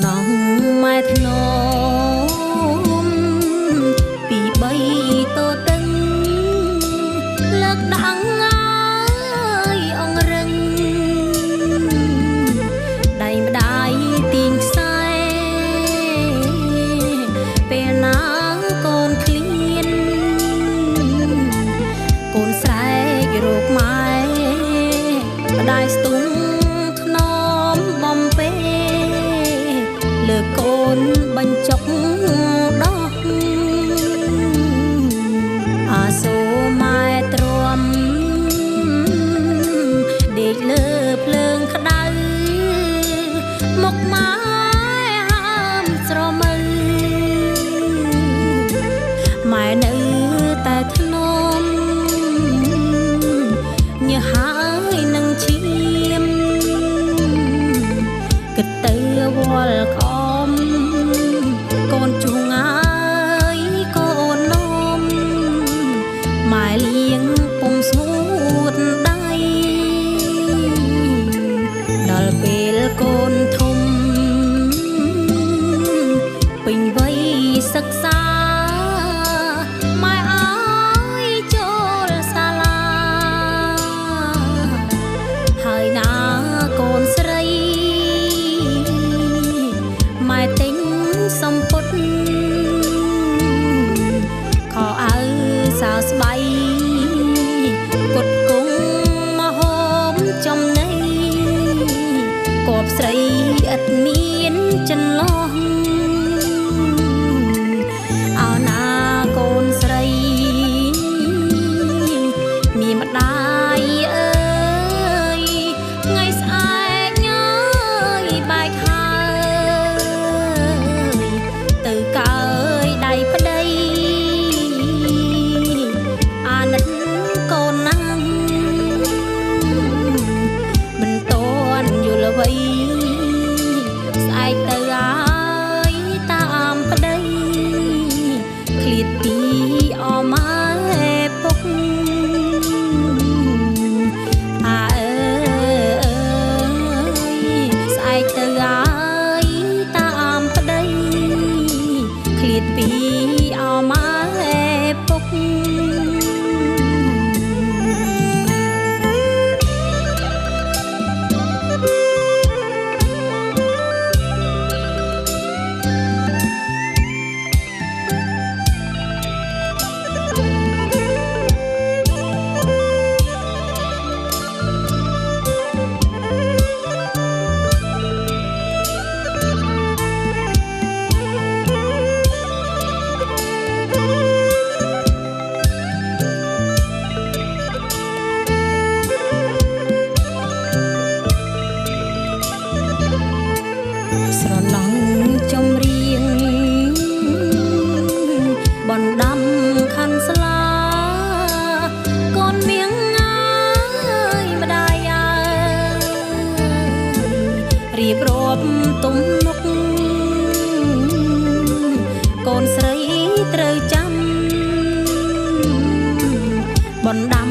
ណងម៉ែធ្នមពីបីតោតឹងលើកដាំងអើយអងរឹងដៃម្ដាយទាញខ្សែពេលណាកូនឃ្លៀនកូនស្រែករោគម៉ែម្ដាយស្ទុំធ្នមបំពេលើកូនបញ្ចុកដោះអាសូរម៉ែទ្រាំដេកលើភ្លើងក្តៅមកម៉ែហាមស្រមើម៉ែនៅតែធ្នមញើសហើយនឹងឈាមគិតទៅវល់ខំកូនជួងអើយកូននំម៉ែលៀងពុំស្ងួតដៃដល់ពេលកូនធំពេញវ័យសិក្សាម៉ែអើយចូលសាលាហើយណាកូនស្រីម៉ែទិញសំពត់ខោអាវសើស្បៃគុតគង់មហូបចំណីគប់ស្រីឥតមានចន្លោះអោណាកូនស្រីមានម្ដាយអើយថ្ងៃស្អែកញ៉យបែកហើយទៅកើយដៃប្តីអាណិតកូនណាំមិនតន់យល់អ្វីស្អែកទៅហើយតាមប្តីឃ្លាតពីអម៉ែពុកអាអើយស្អែកទៅហើយតាមប្តីឃ្លាតពីអម៉ែពុកស្រណងចម្រៀងបណ្ដាំខាន់ស្លាកូនមៀងអើយម្ដាយអើយរៀបរាប់ទំនុកកូនស្រីត្រូវចាំបណ្ដាំ